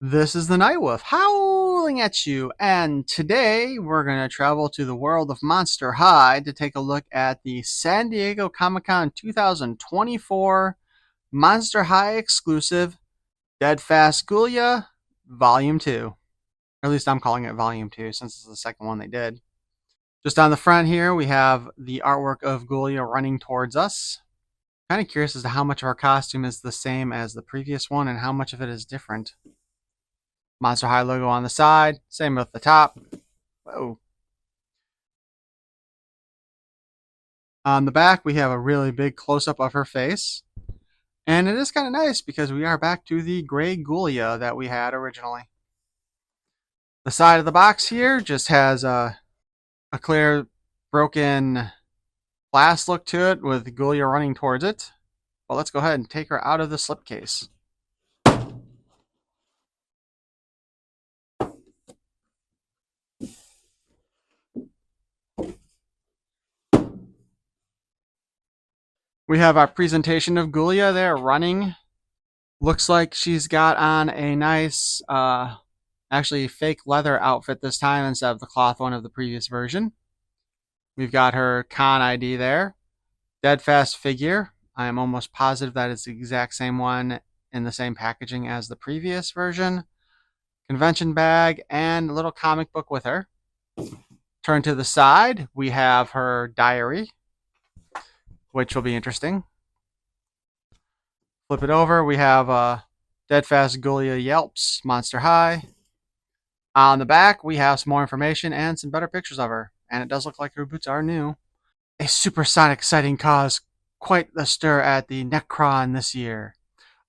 This is the Night Wolf howling at you, and today we're going to travel to the world of Monster High to take a look at the San Diego Comic-Con 2024 Monster High Exclusive DeadFast Ghoulia Volume 2. Or at least I'm calling it Volume 2 since it's the second one they did. Just on the front here, we have the artwork of Ghoulia running towards us. Kind of curious as to how much of our costume is the same as the previous one and how much of it is different. Monster High logo on the side, same with the top. Whoa. On the back, we have a really big close-up of her face. And it is kind of nice because we are back to the gray Ghoulia that we had originally. The side of the box here just has a clear, broken glass look to it with Ghoulia running towards it. Well, let's go ahead and take her out of the slipcase. We have our presentation of Ghoulia there running. Looks like she's got on a nice, actually fake leather outfit this time instead of the cloth one of the previous version. We've got her con ID there. DeadFast figure. I am almost positive that it's the exact same one in the same packaging as the previous version. Convention bag and a little comic book with her. Turn to the side. We have her diary, which will be interesting. Flip it over. We have DeadFast Ghoulia Yelps Monster High. On the back, we have some more information and some better pictures of her. And it does look like her boots are new. A supersonic sighting caused quite the stir at the Necron this year.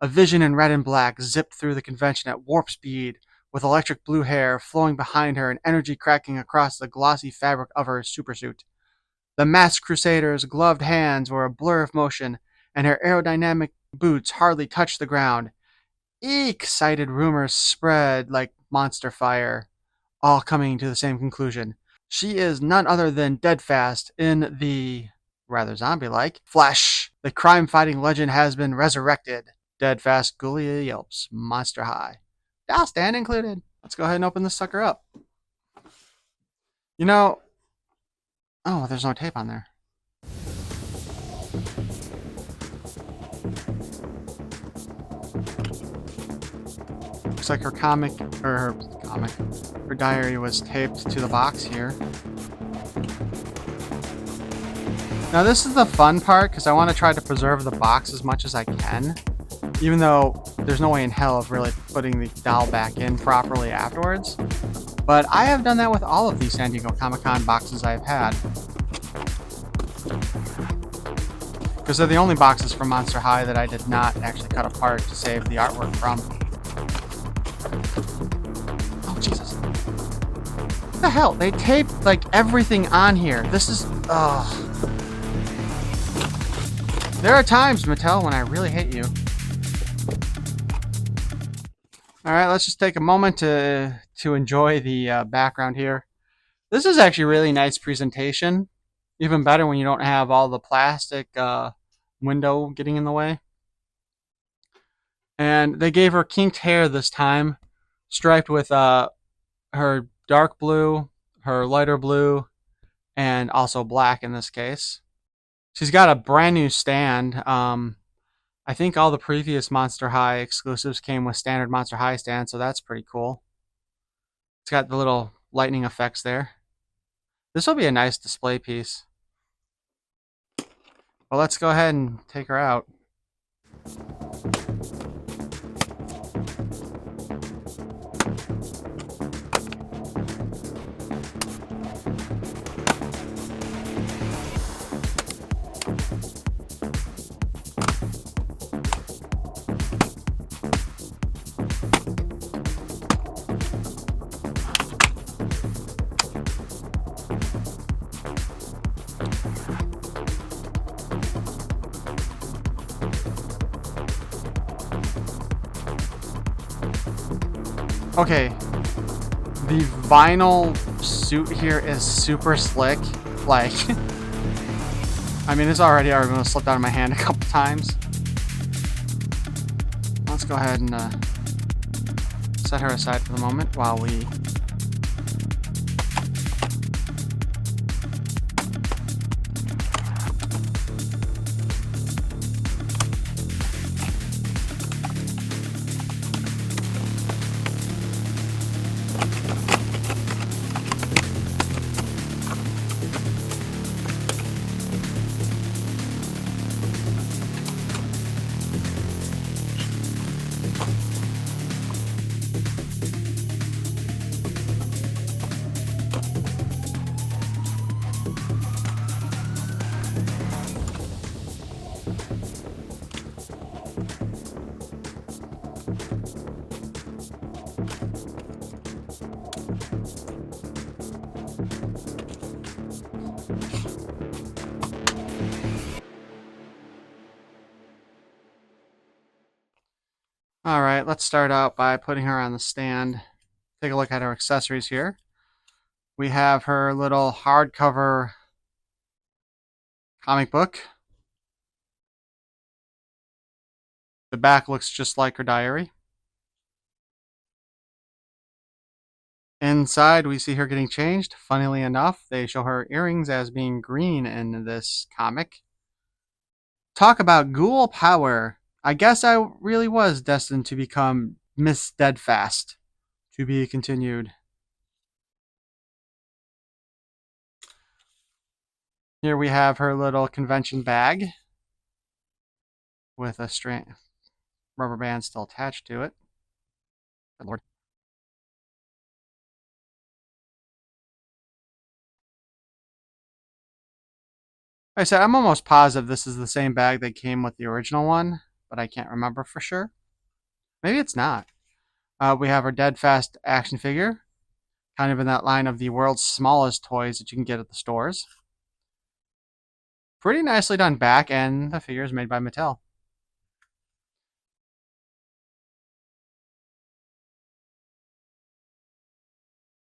A vision in red and black zipped through the convention at warp speed, with electric blue hair flowing behind her and energy cracking across the glossy fabric of her supersuit. The masked crusader's gloved hands were a blur of motion, and her aerodynamic boots hardly touched the ground. Excited rumors spread like monster fire, all coming to the same conclusion. She is none other than DeadFast in the rather zombie-like flesh. The crime-fighting legend has been resurrected. DeadFast Ghoulia Yelps Monster High. Doll stand included. Let's go ahead and open this sucker up. You know, oh, there's no tape on there. Looks like her her diary was taped to the box here. Now this is the fun part because I want to try to preserve the box as much as I can, even though there's no way in hell of really putting the doll back in properly afterwards. But I have done that with all of these San Diego Comic-Con boxes I've had, because they're the only boxes from Monster High that I did not actually cut apart to save the artwork from. Oh, Jesus. What the hell? They taped, like, everything on here. This is... ugh. There are times, Mattel, when I really hate you. Alright, let's just take a moment to enjoy the background here. This is actually a really nice presentation. Even better when you don't have all the plastic window getting in the way. And they gave her kinked hair this time, striped with her dark blue, her lighter blue, and also black in this case. She's got a brand new stand. I think all the previous Monster High exclusives came with standard Monster High stands, so that's pretty cool. It's got the little lightning effects there. This will be a nice display piece. Well, let's go ahead and take her out. Okay, the vinyl suit here is super slick. Like, I mean, it's already almost slipped out of my hand a couple times. Let's go ahead and set her aside for the moment while we... Alright, let's start out by putting her on the stand. Take a look at her accessories here. We have her little hardcover comic book. The back looks just like her diary. Inside, we see her getting changed. Funnily enough, they show her earrings as being green in this comic. Talk about ghoul power. I guess I really was destined to become Miss DeadFast. To be continued. Here we have her little convention bag with a rubber band still attached to it. Good Lord. Like I said, I'm almost positive this is the same bag that came with the original one, but I can't remember for sure. Maybe it's not. We have our DeadFast action figure, kind of in that line of the world's smallest toys that you can get at the stores. Pretty nicely done back, and the figure is made by Mattel.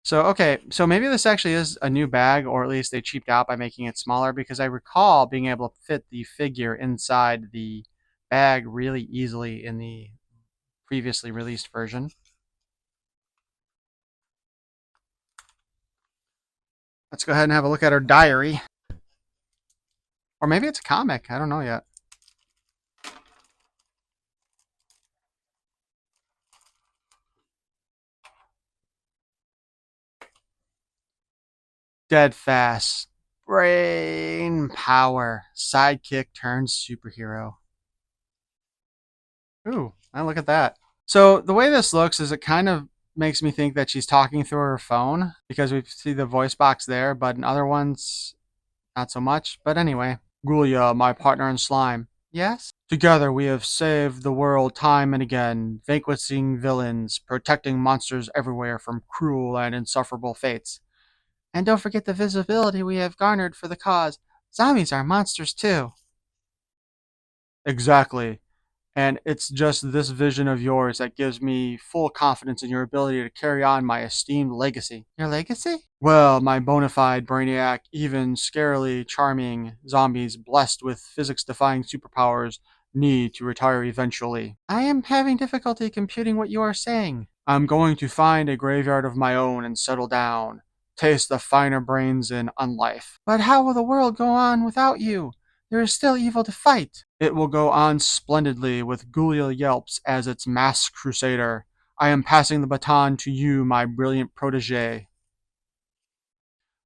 So, okay, so maybe this actually is a new bag, or at least they cheaped out by making it smaller, because I recall being able to fit the figure inside the bag really easily in the previously released version. Let's go ahead and have a look at her diary. Or maybe it's a comic. I don't know yet. DeadFast. Brain power. Sidekick turns superhero. Ooh, I look at that. So the way this looks is it kind of makes me think that she's talking through her phone because we see the voice box there, but in other ones, not so much. But anyway, Ghoulia, my partner in slime. Yes? Together we have saved the world time and again, vanquishing villains, protecting monsters everywhere from cruel and insufferable fates. And don't forget the visibility we have garnered for the cause. Zombies are monsters too. Exactly. And it's just this vision of yours that gives me full confidence in your ability to carry on my esteemed legacy. Your legacy? Well, my bona fide brainiac, even scarily charming zombies blessed with physics-defying superpowers need to retire eventually. I am having difficulty computing what you are saying. I'm going to find a graveyard of my own and settle down. Taste the finer brains in unlife. But how will the world go on without you? There is still evil to fight. It will go on splendidly with Ghoulia Yelps as its mass crusader. I am passing the baton to you, my brilliant protege.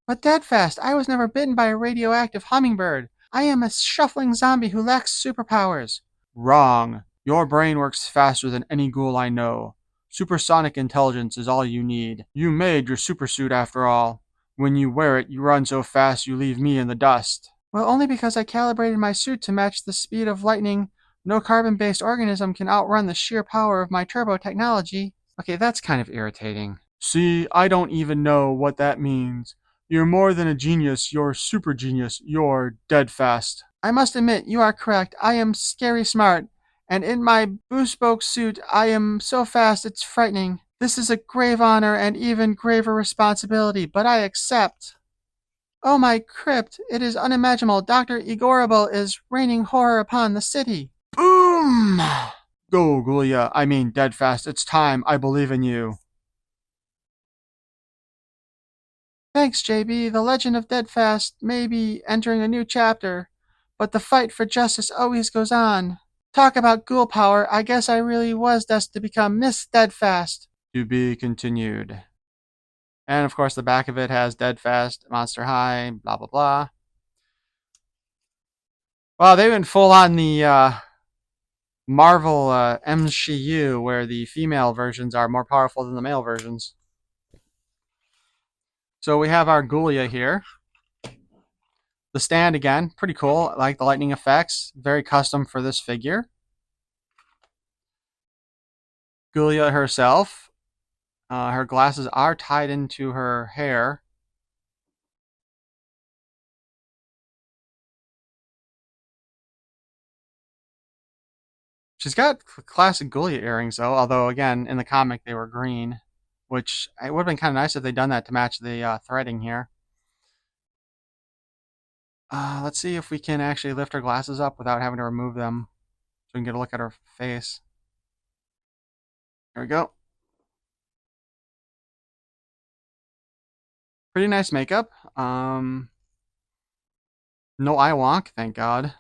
But DeadFast, I was never bitten by a radioactive hummingbird. I am a shuffling zombie who lacks superpowers. Wrong. Your brain works faster than any ghoul I know. Supersonic intelligence is all you need. You made your supersuit after all. When you wear it, you run so fast you leave me in the dust. Well, only because I calibrated my suit to match the speed of lightning. No carbon-based organism can outrun the sheer power of my turbo technology. Okay, that's kind of irritating. See, I don't even know what that means. You're more than a genius, you're super genius, you're DeadFast. I must admit, you are correct. I am scary smart. And in my bespoke suit, I am so fast it's frightening. This is a grave honor and even graver responsibility, but I accept. Oh my crypt, it is unimaginable. Dr. Igorable is raining horror upon the city. Boom! Go, Ghoulia. I mean, DeadFast. It's time. I believe in you. Thanks, JB. The legend of DeadFast may be entering a new chapter, but the fight for justice always goes on. Talk about ghoul power. I guess I really was destined to become Miss Steadfast. To be continued. And of course, the back of it has DeadFast, Monster High, blah blah blah. Well, they went full on the Marvel MCU, where the female versions are more powerful than the male versions. So we have our Ghoulia here. The stand again, pretty cool. I like the lightning effects, very custom for this figure. Ghoulia herself, her glasses are tied into her hair. She's got classic Ghoulia earrings though, although again in the comic they were green, which it would have been kind of nice if they'd done that to match the threading here. Let's see if we can actually lift her glasses up without having to remove them, so we can get a look at her face. There we go. Pretty nice makeup. No eye wonk, thank God.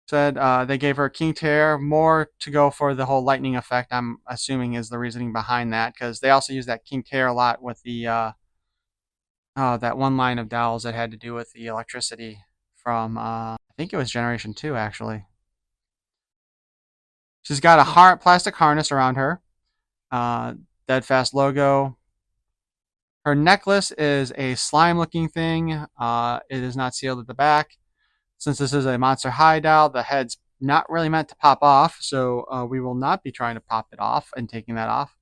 Said they gave her kinked hair, more to go for the whole lightning effect. I'm assuming is the reasoning behind that, because they also use that kinked hair a lot with the that one line of dowels that had to do with the electricity from I think it was Generation 2 actually. She's got a plastic harness around her. DeadFast logo. Her necklace is a slime-looking thing. It is not sealed at the back. Since this is a Monster High doll, the head's not really meant to pop off, so we will not be trying to pop it off and taking that off.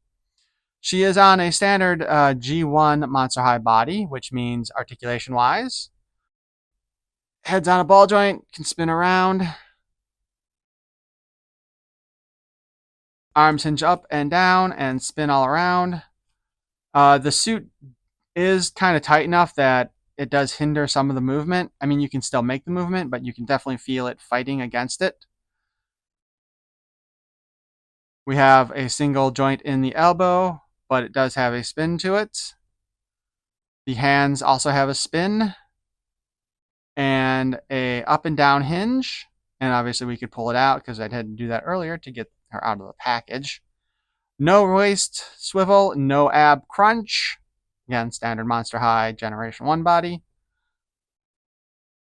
She is on a standard G1 Monster High body, which means articulation-wise. Head's on a ball joint, can spin around. Arms hinge up and down and spin all around. The suit is kind of tight enough that it does hinder some of the movement. I mean, you can still make the movement, but you can definitely feel it fighting against it. We have a single joint in the elbow, but it does have a spin to it. The hands also have a spin and a up and down hinge. And obviously we could pull it out because I had to do that earlier to get her out of the package. No waist swivel, no ab crunch. Again, standard Monster High Generation 1 body.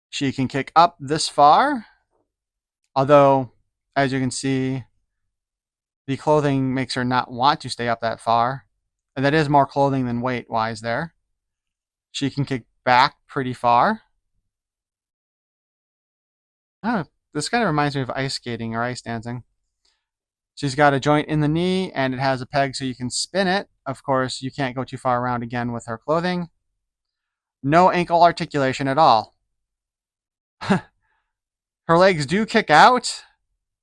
She can kick up this far, although, as you can see, the clothing makes her not want to stay up that far. And that is more clothing than weight-wise there. She can kick back pretty far. Oh, this kind of reminds me of ice skating or ice dancing. She's got a joint in the knee, and it has a peg so you can spin it. Of course, you can't go too far around again with her clothing. No ankle articulation at all. Her legs do kick out,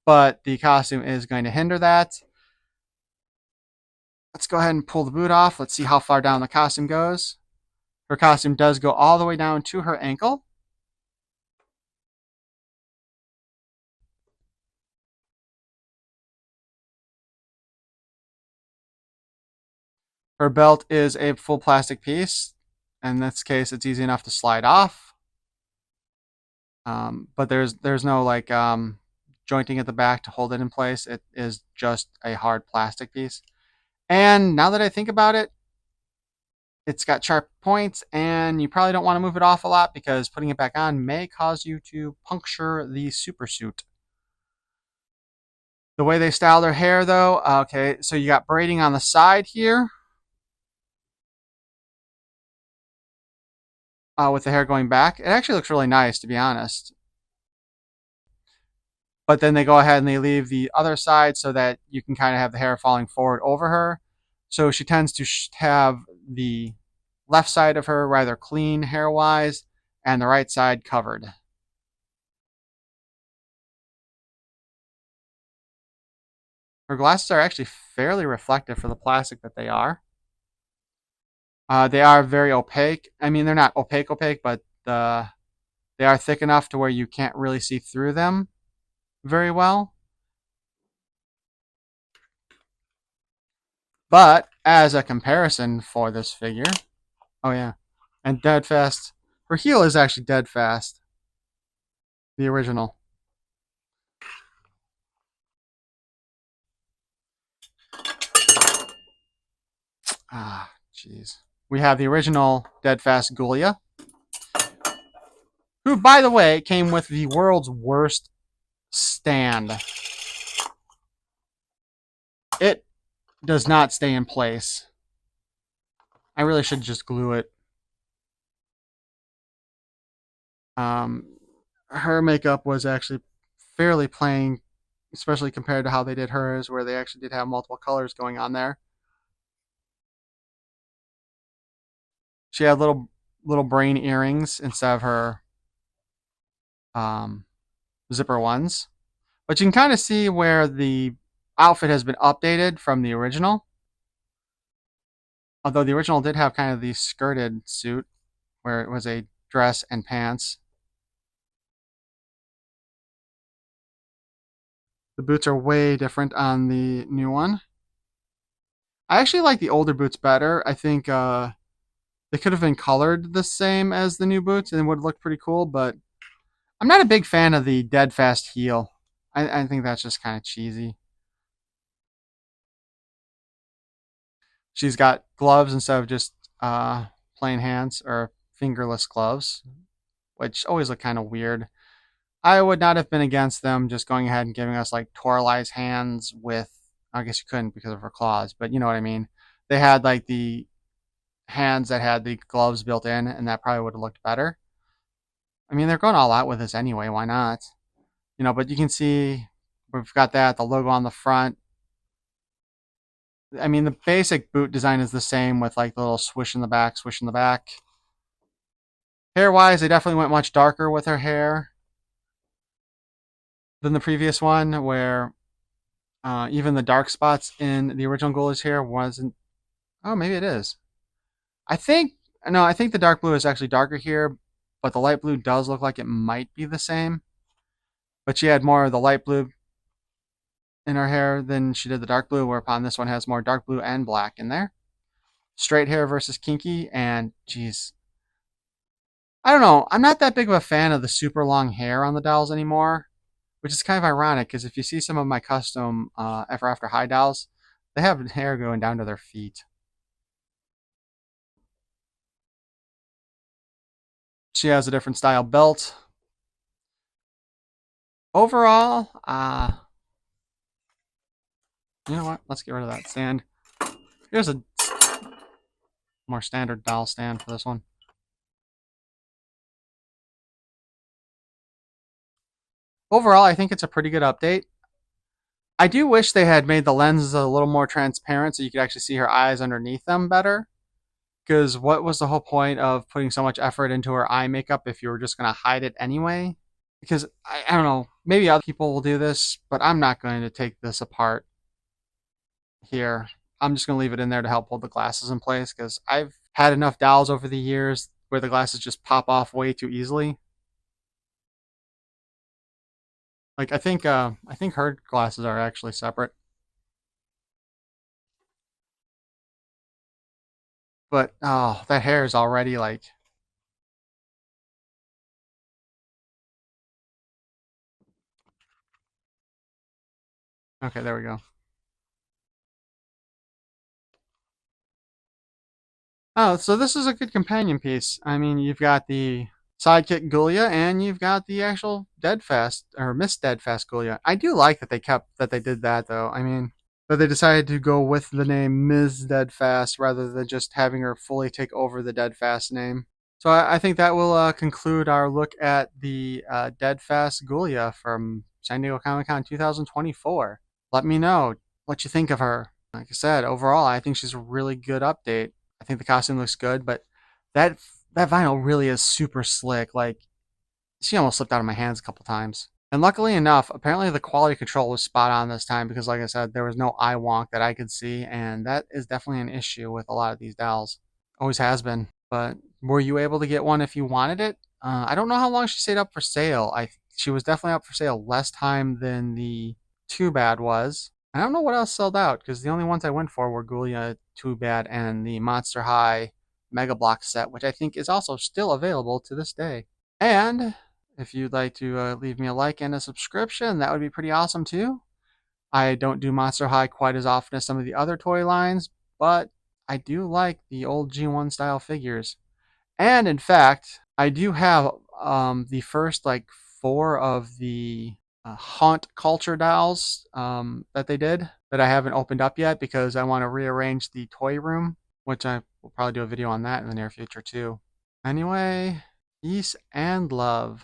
but the costume is going to hinder that. Let's go ahead and pull the boot off. Let's see how far down the costume goes. Her costume does go all the way down to her ankle. Her belt is a full plastic piece. In this case, it's easy enough to slide off. But there's no like jointing at the back to hold it in place. It is just a hard plastic piece. And now that I think about it, it's got sharp points, and you probably don't want to move it off a lot because putting it back on may cause you to puncture the super suit. The way they style their hair, though, okay, so you got braiding on the side here. With the hair going back. It actually looks really nice, to be honest. But then they go ahead and they leave the other side so that you can kind of have the hair falling forward over her. So she tends to have the left side of her rather clean hair-wise and the right side covered. Her glasses are actually fairly reflective for the plastic that they are. They are very opaque. I mean, they're not opaque, but they are thick enough to where you can't really see through them. very well. But as a comparison for this figure, oh yeah, and DeadFast, her heel is actually DeadFast, the original. Ah, jeez. We have the original DeadFast Ghoulia, who, by the way, came with the world's worst stand. It does not stay in place. I really should just glue it. Her makeup was actually fairly plain, especially compared to how they did hers, where they actually did have multiple colors going on there. She had little brain earrings instead of her um, zipper ones. But you can kind of see where the outfit has been updated from the original. Although the original did have kind of the skirted suit, where it was a dress and pants. The boots are way different on the new one. I actually like the older boots better. I think they could have been colored the same as the new boots and it would look pretty cool, but I'm not a big fan of the DeadFast heel. I think that's just kind of cheesy. She's got gloves instead of just plain hands or fingerless gloves, which always look kind of weird. I would not have been against them just going ahead and giving us like Torali's hands with, I guess you couldn't because of her claws, but you know what I mean. They had like the hands that had the gloves built in, and that probably would have looked better. I mean, they're going all out with this anyway. Why not? You know, but you can see we've got that, the logo on the front. I mean, the basic boot design is the same with like the little swish in the back, swish in the back. Hair wise, they definitely went much darker with her hair than the previous one, where even the dark spots in the original Ghoulia's hair wasn't. Oh, maybe it is. I think no, I think the dark blue is actually darker here, but the light blue does look like it might be the same. But she had more of the light blue in her hair than she did the dark blue, whereupon this one has more dark blue and black in there. Straight hair versus kinky, and geez, I don't know. I'm not that big of a fan of the super long hair on the dolls anymore, which is kind of ironic because if you see some of my custom Ever After High dolls, they have hair going down to their feet. She has a different style belt. Overall, you know what? Let's get rid of that stand. Here's a more standard doll stand for this one. Overall, I think it's a pretty good update. I do wish they had made the lenses a little more transparent so you could actually see her eyes underneath them better. Because what was the whole point of putting so much effort into her eye makeup if you were just going to hide it anyway? Because I don't know, maybe other people will do this, but I'm not going to take this apart here. I'm just going to leave it in there to help hold the glasses in place because I've had enough dolls over the years where the glasses just pop off way too easily. Like I think her glasses are actually separate. But oh, that hair is already like okay, there we go. Oh, so this is a good companion piece. I mean, you've got the sidekick Ghoulia and you've got the actual Deadfast or Miss Deadfast Ghoulia. I do like that they did that though. I mean, that they decided to go with the name Ms. Deadfast rather than just having her fully take over the Deadfast name. So I think that will conclude our look at the Deadfast Ghoulia from San Diego Comic Con 2024. Let me know what you think of her. Like I said, overall, I think she's a really good update. I think the costume looks good, but that that vinyl really is super slick. Like she almost slipped out of my hands a couple times. And luckily enough, apparently the quality control was spot on this time because, like I said, there was no eye wonk that I could see, and that is definitely an issue with a lot of these dolls. Always has been. But were you able to get one if you wanted it? I don't know how long she stayed up for sale. I she was definitely up for sale less time than the Too Bad was. I don't know what else sold out because the only ones I went for were Ghoulia, Too Bad, and the Monster High Mega Block set, which I think is also still available to this day. And if you'd like to leave me a like and a subscription, that would be pretty awesome too. I don't do Monster High quite as often as some of the other toy lines, but I do like the old G1 style figures. And in fact, I do have the first like 4 of the haunt culture dolls that they did that I haven't opened up yet because I want to rearrange the toy room, which I will probably do a video on that in the near future too. Anyway, peace and love.